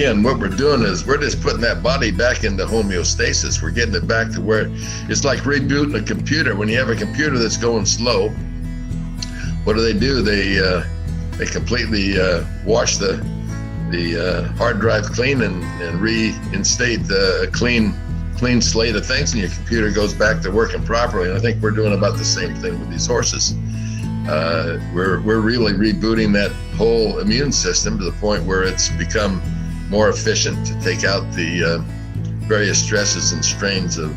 again, what we're doing is we're just putting that body back into homeostasis. We're getting it back to where it's like rebooting a computer. When you have a computer that's going slow, what do? They completely wash the hard drive clean and reinstate a clean slate of things, and your computer goes back to working properly. And I think we're doing about the same thing with these horses. We're really rebooting that whole immune system to the point where it's become more efficient to take out the various stresses and strains of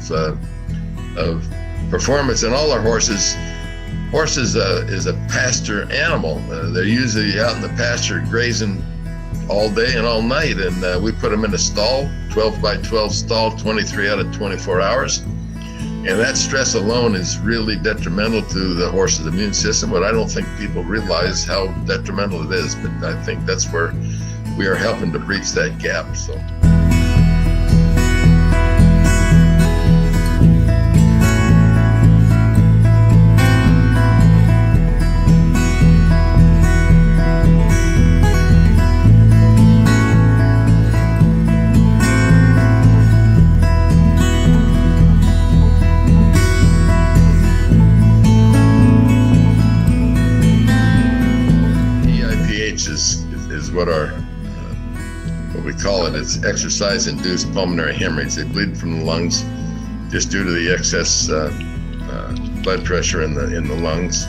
performance. And all our horses is a pasture animal. They're usually out in the pasture grazing all day and all night, and we put them in a stall, 12 by 12 stall, 23 out of 24 hours. And that stress alone is really detrimental to the horse's immune system, but I don't think people realize how detrimental it is. But I think that's where we are helping to breach that gap. So. Is what we call it. It's exercise-induced pulmonary hemorrhage. They bleed from the lungs just due to the excess blood pressure in the lungs.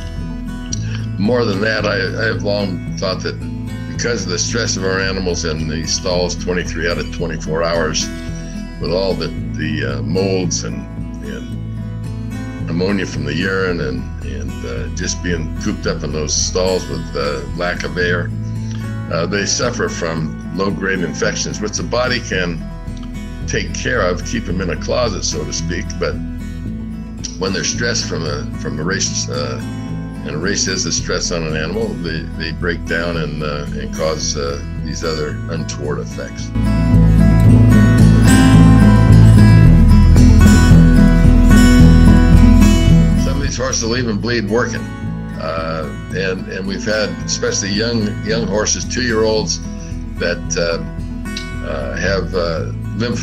More than that, I have long thought that because of the stress of our animals in the stalls 23 out of 24 hours, with all the molds and ammonia from the urine and just being cooped up in those stalls with lack of air, they suffer from low-grade infections, which the body can take care of, keep them in a closet, so to speak. But when they're stressed from a race, and a race is a stress on an animal, they break down and cause these other untoward effects. Some of these horses will even bleed working. And we've had especially young horses, 2-year-olds, that have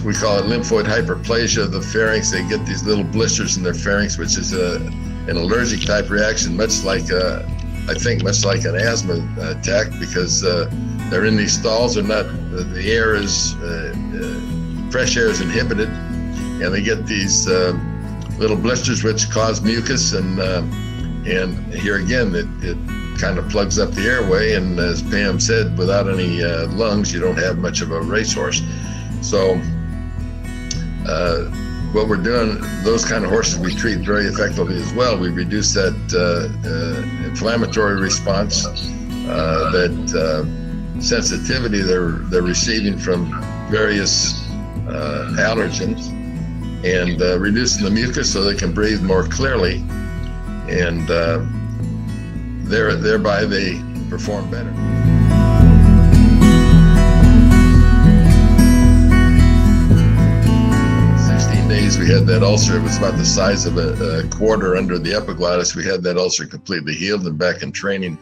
we call it lymphoid hyperplasia of the pharynx. They get these little blisters in their pharynx, which is an allergic type reaction, much like an asthma attack, because they're in these stalls. They're not, the air is fresh air is inhibited, and they get these little blisters which cause mucus, and here again, it kind of plugs up the airway, and as Pam said, without any lungs, you don't have much of a racehorse. So what we're doing, those kind of horses we treat very effectively as well. We reduce that inflammatory response, that sensitivity they're receiving from various allergens, and reducing the mucus so they can breathe more clearly, and thereby they perform better. 16 days we had that ulcer. It was about the size of a quarter under the epiglottis. We had that ulcer completely healed and back in training,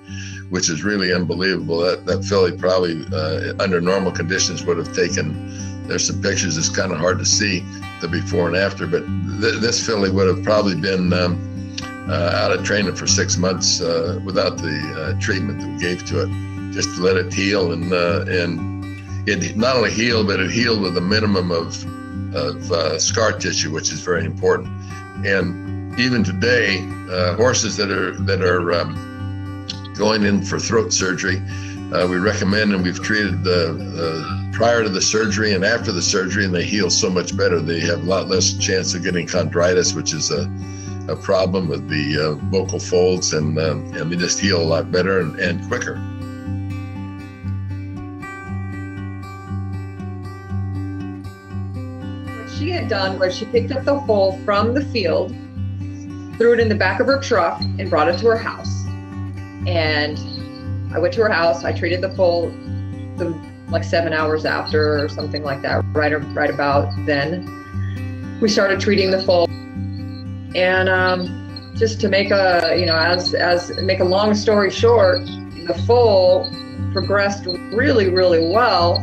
which is really unbelievable. That filly probably under normal conditions would have taken, there's some pictures, it's kind of hard to see the before and after, but this filly would have probably been out of training for 6 months without the treatment that we gave to it, just to let it heal. And it not only healed, but it healed with a minimum of scar tissue, which is very important. And even today, horses that are going in for throat surgery, we recommend, and we've treated prior to the surgery and after the surgery, and they heal so much better. They have a lot less chance of getting chondritis, which is a problem with the vocal folds, and they just heal a lot better and quicker. What she had done was she picked up the foal from the field, threw it in the back of her truck, and brought it to her house. And I went to her house. I treated the foal like 7 hours after, or something like that. Right about then, we started treating the foal. And just to make make a long story short, the foal progressed really, really well.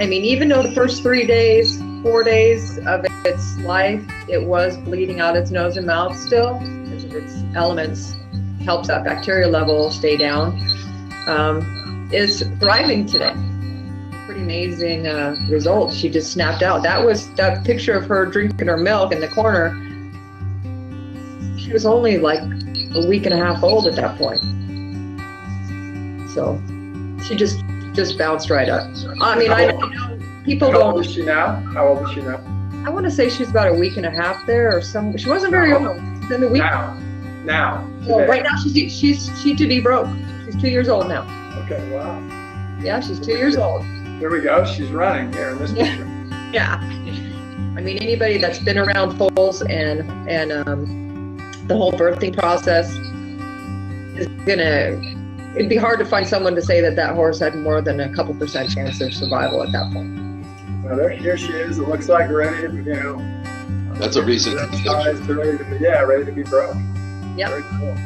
I mean, even though the first 3 days, 4 days of its life, it was bleeding out its nose and mouth still, because of its elements, helps that bacteria level stay down, is thriving today. Pretty amazing results. She just snapped out. That picture of her drinking her milk in the corner. She was only like a week and a half old at that point. So she just bounced right up. I mean, I know people How old is she now? How old is she now? I want to say she's about a week and a half there, or some. She wasn't very old. Then the week. Now. Well, right now she to be broke. She's 2 years old now. Okay. Wow. Yeah, she's 2 years old. There we go. She's running here in this picture. Yeah. I mean, anybody that's been around foals and the whole birthing process is it'd be hard to find someone to say that horse had more than a couple % chance of survival at that point. Well, here she is. It looks like ready to, That's a recent ready to be broke. Yep. Very cool.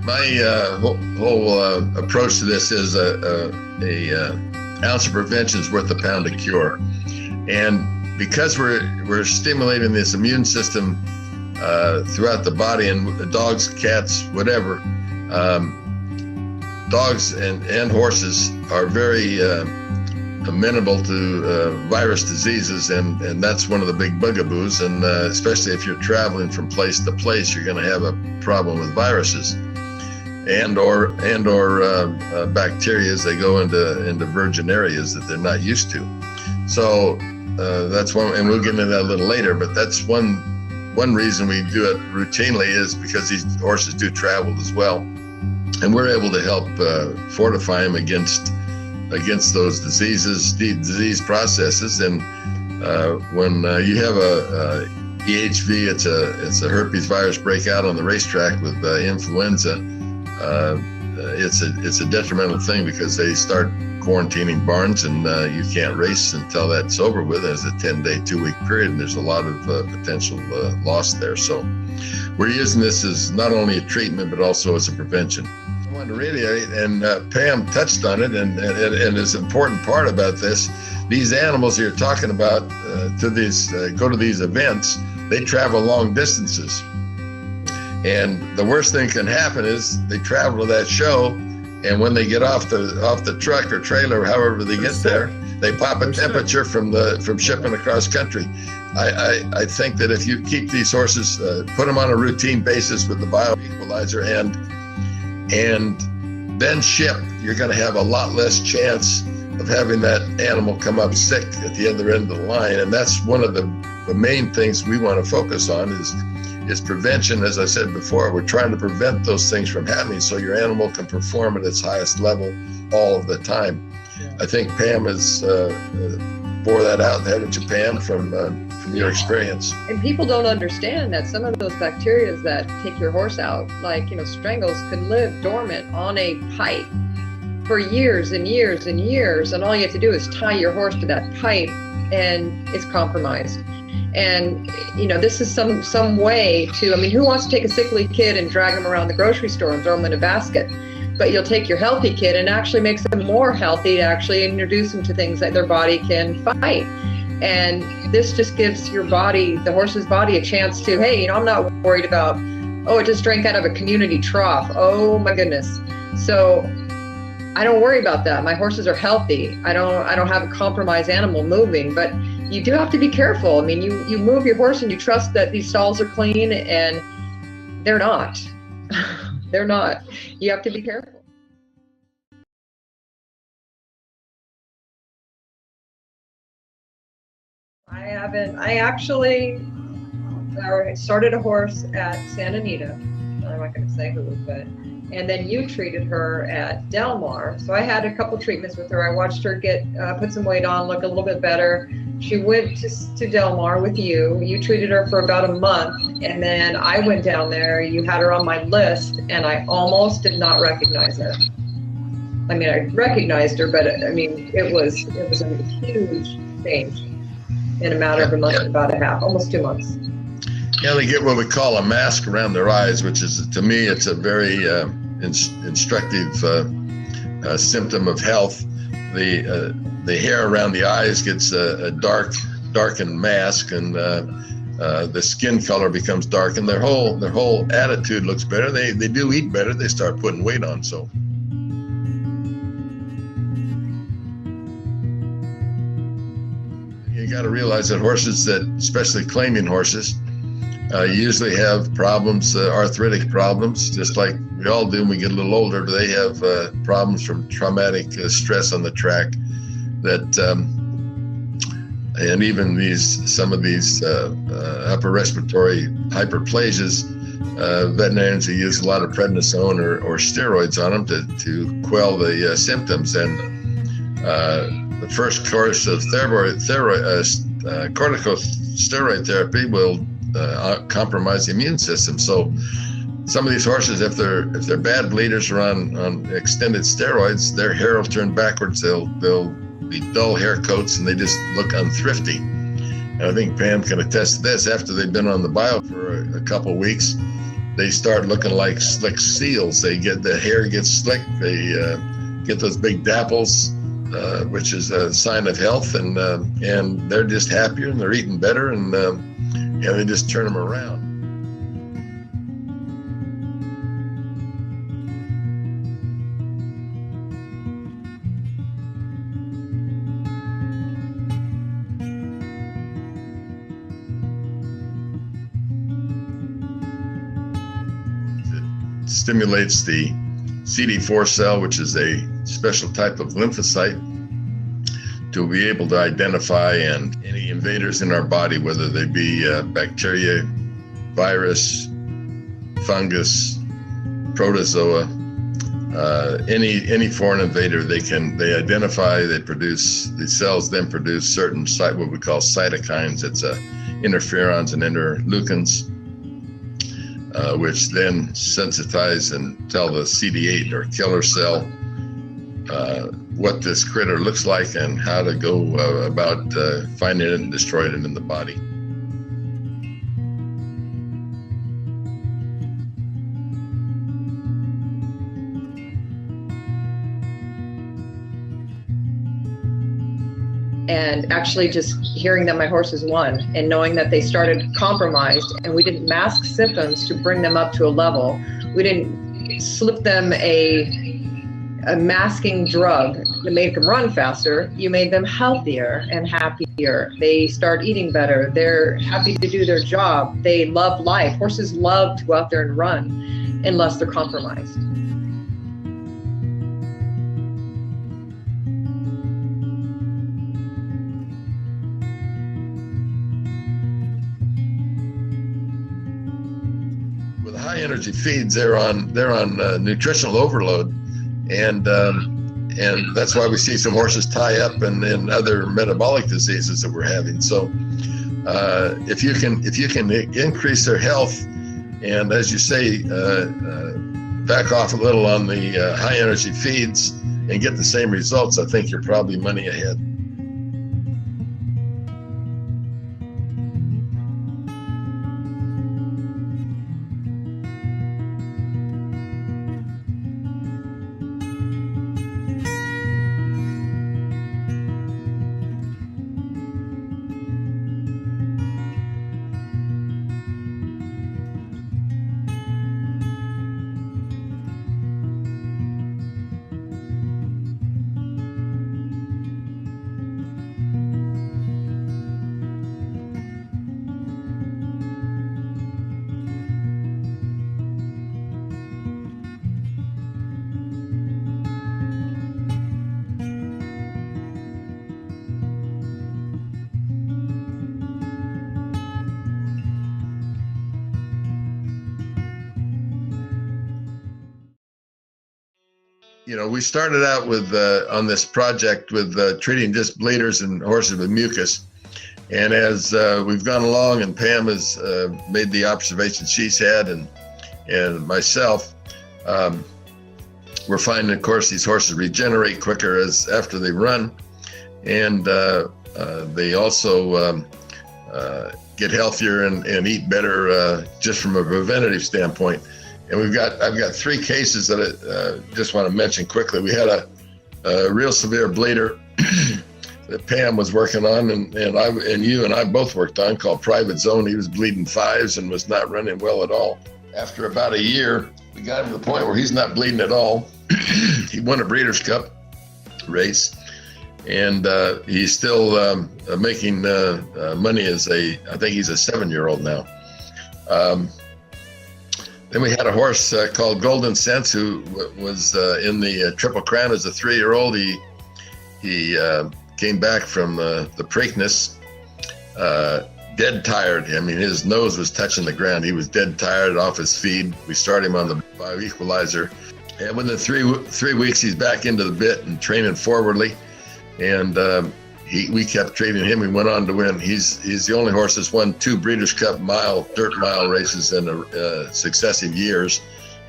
My whole approach to this is a ounce of prevention is worth a pound of cure, and because we're stimulating this immune system throughout the body, and dogs, cats, whatever, dogs and horses are very amenable to virus diseases, and that's one of the big bugaboos, and especially if you're traveling from place to place, you're going to have a problem with viruses and or bacteria as they go into virgin areas that they're not used to. So that's one, and we'll get into that a little later, but that's one reason we do it routinely is because these horses do travel as well, and we're able to help fortify them against those disease processes. And when you have a EHV, it's a herpes virus breakout on the racetrack with influenza. It's a detrimental thing because they start quarantining barns, and you can't race until that's over with. There's a 10-day, 2-week period, and there's a lot of potential loss there. So we're using this as not only a treatment, but also as a prevention. I wanted to reiterate, and Pam touched on it, and it's an important part about this. These animals you're talking about go to these events, they travel long distances. And the worst thing can happen is they travel to that show, and when they get off the truck or trailer, however they get there, they pop a temperature from shipping across country. I think that if you keep these horses, put them on a routine basis with the bioequalizer and then ship, you're going to have a lot less chance of having that animal come up sick at the other end of the line. And that's one of the main things we want to focus on is prevention. As I said before, we're trying to prevent those things from happening so your animal can perform at its highest level all of the time. Yeah. I think Pam has bore that out, haven't you, Pam, from your experience? And people don't understand that some of those bacteria that take your horse out, like strangles, can live dormant on a pipe for years and years and years, and all you have to do is tie your horse to that pipe, and it's compromised. And this is some way to, who wants to take a sickly kid and drag him around the grocery store and throw him in a basket? But you'll take your healthy kid and actually makes them more healthy to actually introduce them to things that their body can fight. And this just gives your body, the horse's body, a chance to, hey, I'm not worried about, it just drank out of a community trough. Oh my goodness. So I don't worry about that. My horses are healthy. I don't have a compromised animal moving, but you do have to be careful. You move your horse and you trust that these stalls are clean, and they're not. They're not. You have to be careful. I actually started a horse at Santa Anita. I'm not going to say who, but, and then you treated her at Del Mar. So I had a couple treatments with her. I watched her get, put some weight on, look a little bit better. She went to Del Mar with you. You treated her for about a month, and then I went down there. You had her on my list, and I almost did not recognize her. I recognized her, but it was a huge change in a matter of a month and about a half, almost 2 months. Yeah, they get what we call a mask around their eyes, which is, to me, it's a very instructive symptom of health. The hair around the eyes gets a darkened mask, and the skin color becomes dark, and their whole attitude looks better. They do eat better. They start putting weight on. So you got to realize that horses, especially claiming horses, usually have problems, arthritic problems, just like we all do when we get a little older. They have problems from traumatic stress on the track and even some of these upper respiratory hyperplasias. Veterinarians will use a lot of prednisone or steroids on them to quell the symptoms. And the first course of corticosteroid therapy will compromise the immune system. So some of these horses, if they're bad bleeders or on extended steroids, their hair will turn backwards. They'll be dull hair coats, and they just look unthrifty. And I think Pam can attest to this. After they've been on the bio for a couple of weeks, they start looking like slick seals. The hair gets slick. They get those big dapples, which is a sign of health, and they're just happier, and they're eating better, and they just turn them around. It stimulates the CD4 cell, which is a special type of lymphocyte, to be able to identify any invaders in our body, whether they be bacteria, virus, fungus, protozoa, any foreign invader. They identify. The cells then produce certain what we call cytokines. It's interferons and interleukins, which then sensitize and tell the CD8 or killer cell what this critter looks like and how to go about finding it and destroying it in the body. And actually just hearing that my horses won and knowing that they started compromised, and we didn't mask symptoms to bring them up to a level. We didn't slip them a masking drug that made them run faster. You made them healthier and happier. They start eating better. They're happy to do their job. They love life. Horses love to go out there and run unless they're compromised. With high energy feeds, they're on nutritional overload. And that's why we see some horses tie up and other metabolic diseases that we're having. So if you can increase their health, and as you say, back off a little on the high energy feeds and get the same results, I think you're probably money ahead. We started out with on this project with treating just bleeders and horses with mucus. And as we've gone along and Pam has made the observations she's had and myself, we're finding, of course, these horses regenerate quicker after they run. And they also get healthier and eat better just from a preventative standpoint. And I've got 3 cases that I just want to mention quickly. We had a real severe bleeder that Pam was working on, and you and I both worked on, called Private Zone. He was bleeding 5s and was not running well at all. After about a year, we got him to the point where he's not bleeding at all. He won a Breeders' Cup race, and he's still making money as I think he's a 7-year-old now. Then we had a horse called Golden Sense, who was in the Triple Crown as a 3-year-old. He came back from the Preakness, dead tired. I mean, his nose was touching the ground. He was dead tired off his feed. We started him on the bioequalizer, and within 3 weeks, he's back into the bit and training forwardly. And we kept training him. He went on to win. He's the only horse that's won 2 Breeders' Cup dirt mile races in successive years.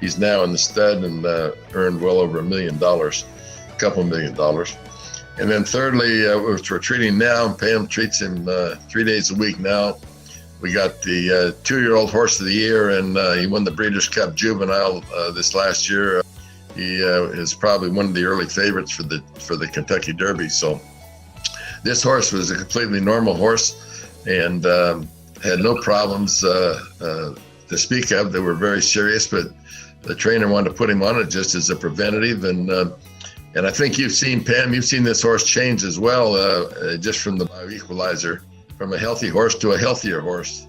He's now in the stud and earned well over $1 million, a couple $1 million. And then thirdly, which we're treating now, Pam treats him 3 days a week now. We got the 2-year-old horse of the year, and he won the Breeders' Cup Juvenile this last year. He is probably one of the early favorites for the Kentucky Derby. So this horse was a completely normal horse and had no problems to speak of. They were very serious, but the trainer wanted to put him on it just as a preventative. And I think you've seen, Pam, you've seen this horse change as well, just from the bioequalizer, from a healthy horse to a healthier horse.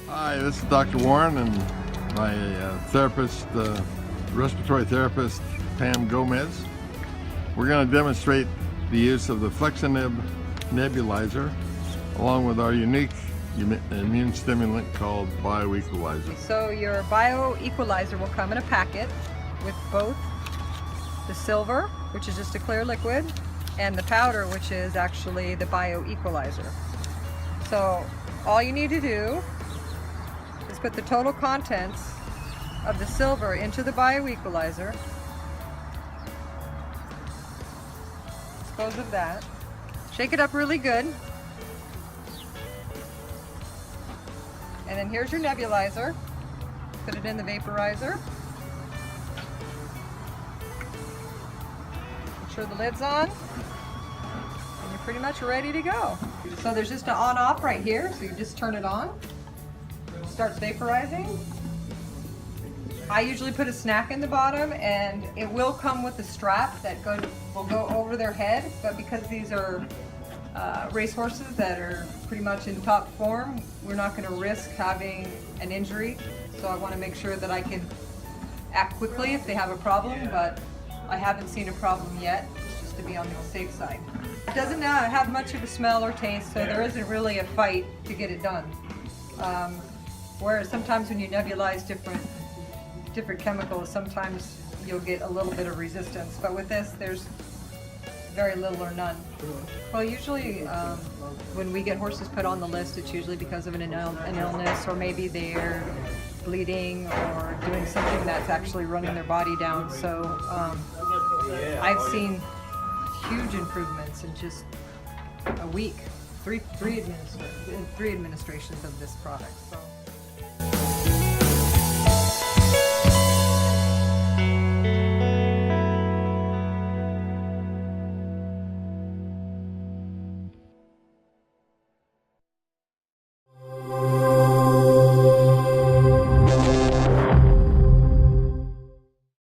Hi, this is Dr. Warren and my therapist, respiratory therapist, Pam Gomez. We're going to demonstrate the use of the FlexiNib nebulizer along with our unique immune stimulant called bioequalizer. So your bioequalizer will come in a packet with both the silver, which is just a clear liquid, and the powder, which is actually the bioequalizer. So all you need to do is put the total contents of the silver into the bioequalizer. Dispose of that. Shake it up really good. And then here's your nebulizer. Put it in the vaporizer. Make sure the lid's on. And you're pretty much ready to go. So there's just an on-off right here, so you just turn it on. It starts vaporizing. I usually put a snack in the bottom, and it will come with a strap that will go over their head, but because these are race horses that are pretty much in top form, we're not going to risk having an injury. So I want to make sure that I can act quickly if they have a problem, but I haven't seen a problem yet, just to be on the safe side. It doesn't have much of a smell or taste, so there isn't really a fight to get it done. Whereas sometimes when you nebulize different chemicals, sometimes you'll get a little bit of resistance, but with this there's very little or none. Well, usually when we get horses put on the list, it's usually because of an illness, or maybe they're bleeding or doing something that's actually running their body down. So I've seen huge improvements in just a week, three administrations of this product. So.